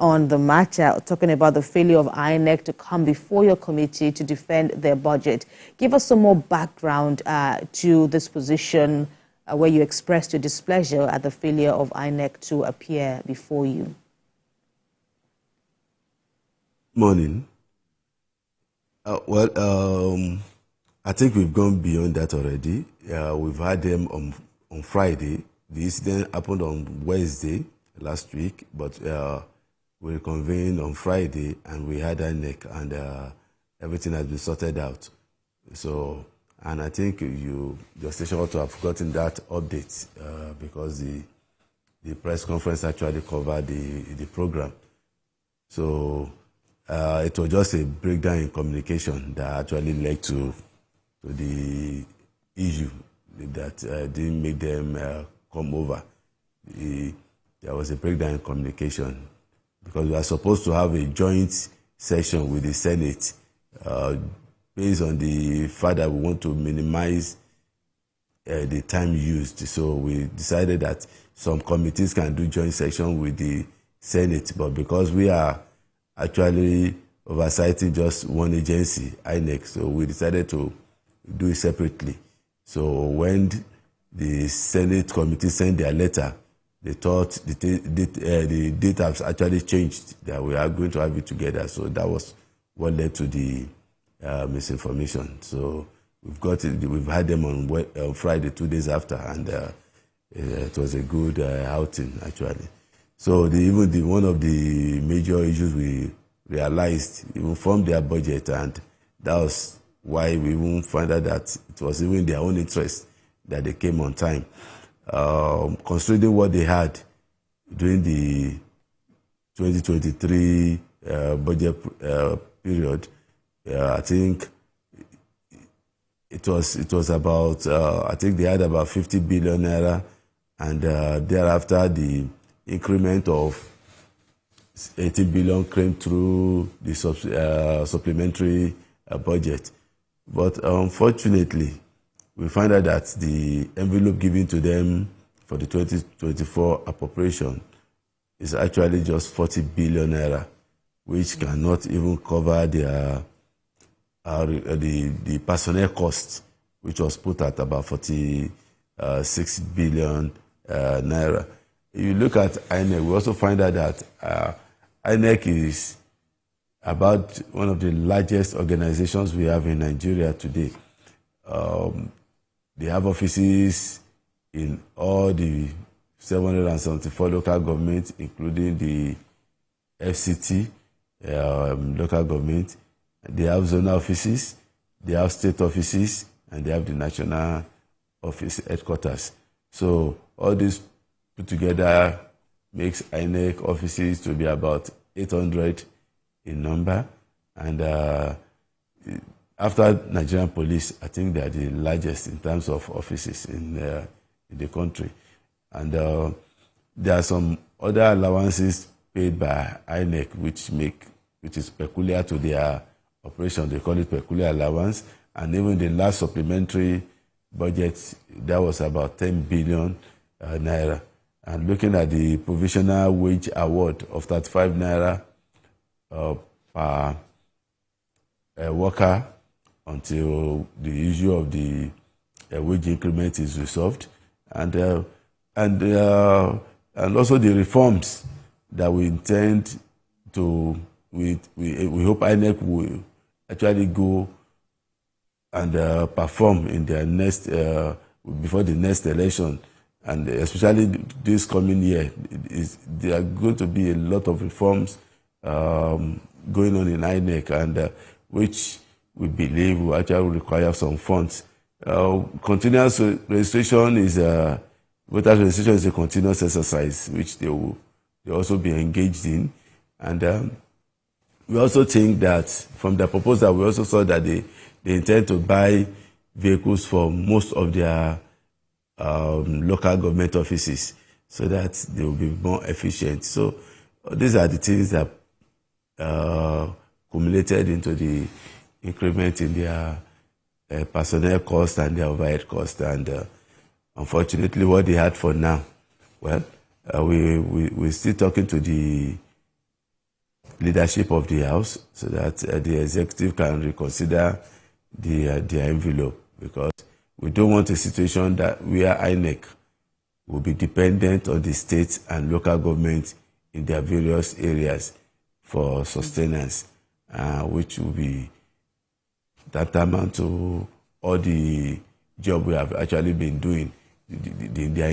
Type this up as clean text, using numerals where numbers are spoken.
on the matter, talking about the failure of INEC to come before your committee to defend their budget. Give us some more background to this position where you expressed your displeasure at the failure of INEC to appear before you. Morning. I think we've gone beyond that already. We've had them on Friday. The incident happened on Wednesday last week, but we reconvened on Friday and we had INEC, and everything has been sorted out. So, and I think your station ought to have gotten that update because the press conference actually covered the program. So it was just a breakdown in communication that actually led to the issue that didn't make them come over. There was a breakdown in communication because we are supposed to have a joint session with the Senate based on the fact that we want to minimize the time used. So we decided that some committees can do joint session with the Senate, but because we are actually oversighting just one agency, INEC, so we decided to do it separately. So when the Senate committee sent their letter, they thought the date has actually changed, that we are going to have it together. So that was what led to the misinformation. So we've had them on Friday, 2 days after, and it was a good outing actually. So one of the major issues we realized, even from their budget, and that was why we even found out that it was even their own interest that they came on time. Considering what they had during the 2023 budget period, I think it was about, I think they had about 50 billion naira, and thereafter the increment of 80 billion came through the supplementary budget. But unfortunately, we find out that the envelope given to them for the 2024 appropriation is actually just 40 billion naira, which cannot even cover the personnel cost, which was put at about 46 billion naira. If you look at INEC, we also find out that INEC is about one of the largest organizations we have in Nigeria today. They have offices in all the 774 local governments, including the FCT local government. They have zonal offices, they have state offices, and they have the national office headquarters. So all this put together makes INEC offices to be about 800 in number, and after Nigerian police, I think they are the largest in terms of offices in the country. And there are some other allowances paid by INEC which is peculiar to their operation. They call it peculiar allowance, and even the last supplementary budget, that was about 10 billion naira. And looking at the provisional wage award of 35 naira per worker until the issue of the wage increment is resolved, and also the reforms that we intend to, we hope INEC will actually go and perform in their next before the next election, and especially this coming year. There are going to be a lot of reforms going on in INEC, and which we believe will actually require some funds. Continuous registration is voter registration is a continuous exercise which they will also be engaged in, and we also think that from the proposal we also saw that they intend to buy vehicles for most of their local government offices so that they will be more efficient. So these are the things that accumulated into the increment in their personnel cost and their overhead cost, and unfortunately what they had for now, well, we're still talking to the leadership of the House so that the executive can reconsider the envelope, because we don't want a situation that where INEC will be dependent on the states and local governments in their various areas for sustenance, which will be tantamount to all the job we have actually been doing. They are